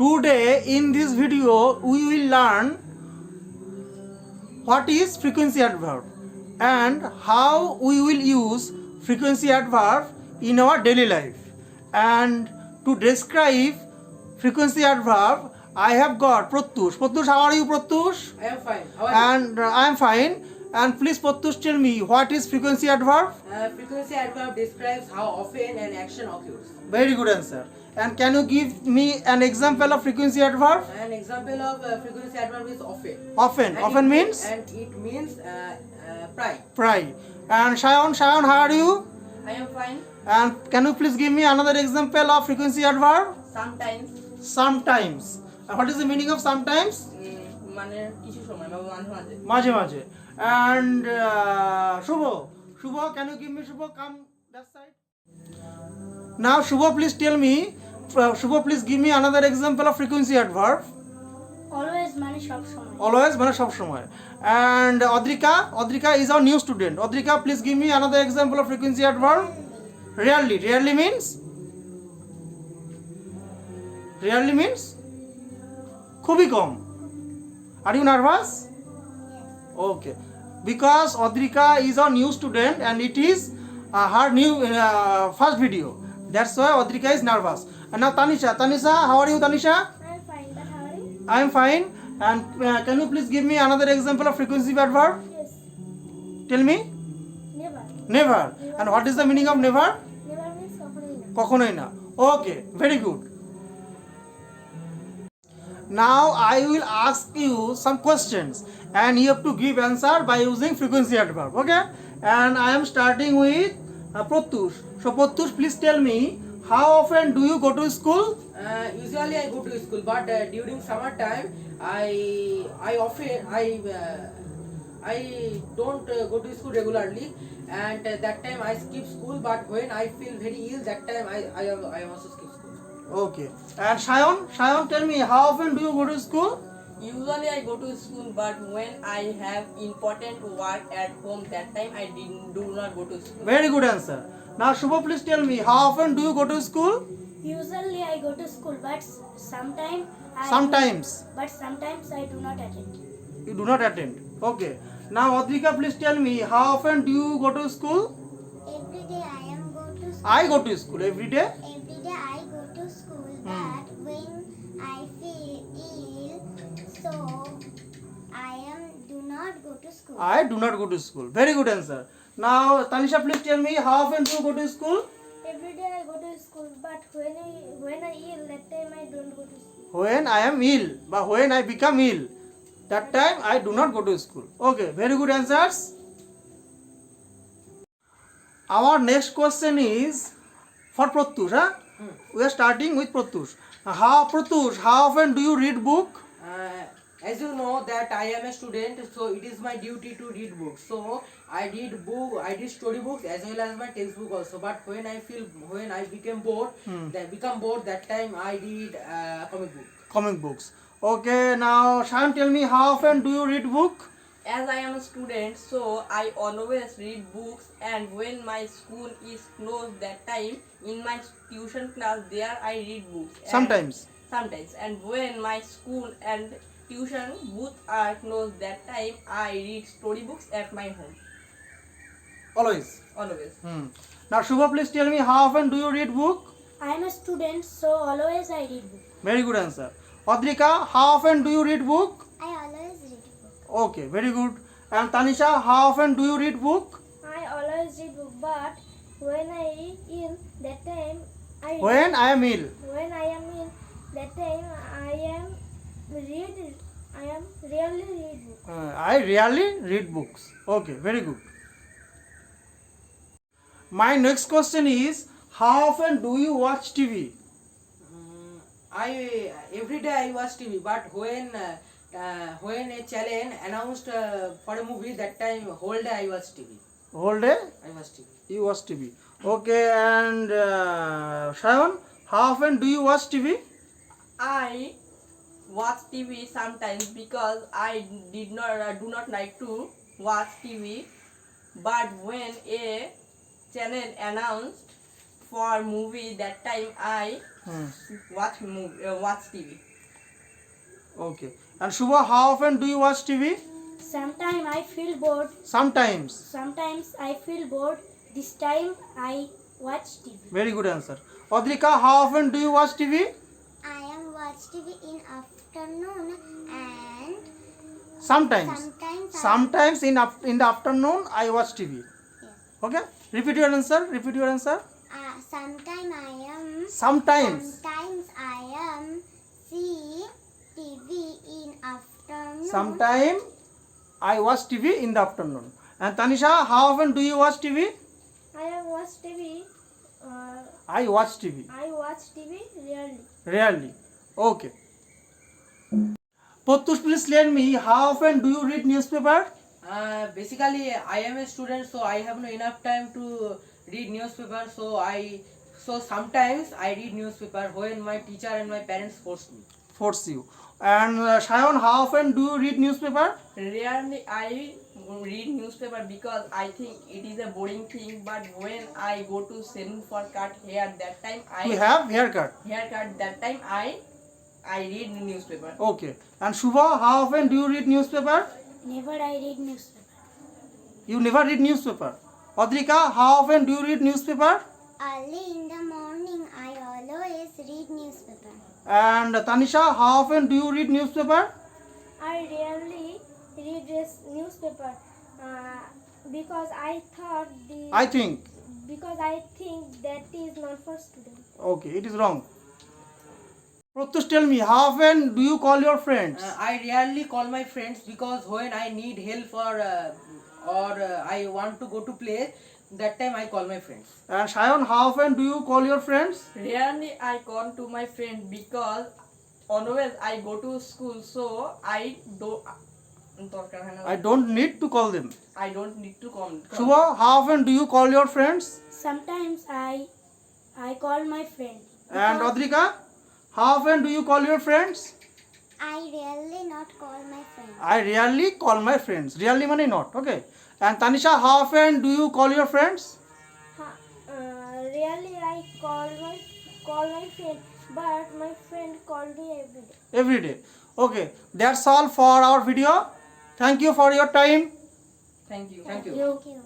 Today in this video we will learn what is frequency adverb and how we will use frequency adverb in our daily life. And to describe frequency adverb, I have got Pratyush. Pratyush, how are you, Pratyush? I am fine. How are you? And I am fine. And please, Pratyush, tell me what is frequency adverb? Frequency adverb describes how often an action occurs. Very good answer. And can you give me an example of frequency adverb? An example of frequency adverb is often. Often. And Often it means? And it means pry. Pry. And Shayan, how are you? I am fine. And can you please give me another example of frequency adverb? Sometimes. Sometimes. And what is the meaning of sometimes? মানে কিছু সময় মাঝে মাঝে মাঝে মাঝে. And Shubho, can you give me Shubho? Come that side. Now Shubho, please tell me. Shubho, please give me another example of frequency adverb. Always মানে সব সময়. Always মানে সব সময়. And Odrika is our new student. Odrika, please give me another example of frequency adverb. Rarely. Rarely means খুবই কম. Are you nervous? Okay. Because Odrika is our new student and it is her new first video. That's why Odrika is nervous. And now Tanisha, how are you, Tanisha? I'm fine, but how are you? I am fine. And can you please give me another example of frequency adverb? Yes. Tell me. Never. And what is the meaning of never? Never means কখনোই না. কখনোই না. Okay, very good. Now I will ask you some questions and you have to give answer by using frequency adverb. Okay? And I am starting with Pratyush. So Pratyush, please tell me, how often do you go to school? Usually I go to school, but during summer time I don't go to school regularly, and that time I skip school. But when I feel very ill, that time I also skip school. Okay. And Shayan, tell me, how often do you go to school? Usually I go to school, but when I have important work at home, that time I do not go to school. Very good answer. Now Shubho, please tell me, how often do you go to school? Usually I go to school, but sometimes I do not attend. You do not attend. Okay. Now Odrika, please tell me, how often do you go to school? Every day I am go to school. I go to school every day. Every day I go to school, but when I feel ill, so do not go to school. I do not go to school. Very good answer. Now Tanisha, please tell me, how often do you go to school? Every day I go to school, but when I ill, that time I don't go to school. When I am ill, but when I become ill, that time I do not go to school. Okay, very good answers. Our next question is for Pratyush. We are starting with Pratyush. Pratyush, how often do you read book? As you know that I am a student, so it is my duty to read books. So I read story books as well as my textbook also. But when I become bored, that time I read Comic books. Okay, now Shayan, tell me, how often do you read book? As I am a student, so I always read books, and when my school is closed, that time in my tuition class there I read books. Sometimes. And when my school and tuition both are closed, that time I read storybooks at my home. Always. Now Shubha, please tell me, how often do you read book? I am a student, so always I read book. Very good answer. Odrika, how often do you read book? I always read book. Okay, very good. And Tanisha, how often do you read book? I always read book, but when I ill, that time When I am ill. When I am ill, that time I rarely read book. I rarely read books. Okay, very good. My next question is, how often do you watch TV? Every day I watch TV, but when a channel announced for a movie, that time whole day I watch TV. Whole day? I watch TV. You watch TV. Okay, and Shayan, how often do you watch TV? I watch TV sometimes because I do not like to watch TV, but when a channel announced for movie, that time I watch TV. Okay. And Shubha, how often do you watch TV? Sometimes I feel bored. Sometimes. Sometimes I feel bored. This time I watch TV. Very good answer. Adrika, how often do you watch TV? I am watch TV in afternoon and Sometimes. sometimes In the afternoon I watch TV. Yes. Okay. Repeat your answer. Repeat your answer. Sometimes Sometimes. I am see TV in afternoon. Sometime I watch TV in the afternoon. And Tanisha, how often do you watch TV? I have watched TV. I watch TV. I watch TV rarely. Rarely. Okay. Pottush, please tell me, how often do you read newspaper? Basically, I am a student, so I have no enough time to read newspaper. So sometimes I read newspaper when my teacher and my parents force me. Force you. And Shayon, how often do you read newspaper? Rarely I read newspaper because I think it is a boring thing. But when I go to salon for cut hair, that time We have haircut. haircut. That time I read newspaper. Okay. And Shubha, how often do you read newspaper? Never I read newspaper. You never read newspaper. Adrika, how often do you read newspaper? Early in the morning, I always read newspaper. And Tanisha, how often do you read newspaper? I rarely read this newspaper because I think. because I think that is not for students. Okay, it is wrong. Pratyush, tell me, how often do you call your friends? I rarely call my friends because when I need help or I want to go to play, that time I call my friends. And Shayon, how often do you call your friends? Rarely I call to my friend because always I go to school, so I don't need to call them. I don't need to call. Shubha, how often do you call your friends? Sometimes I call my friend. And Adrika, how often do you call your friends? I rarely not call my friends. I rarely call my friends. Rarely means not. Okay. And Tanisha, how often do you call your friends? Rarely I call my friend, but my friend called me every day. Every day. Okay. That's all for our video. Thank you for your time. Thank you. Thank you. Thank you.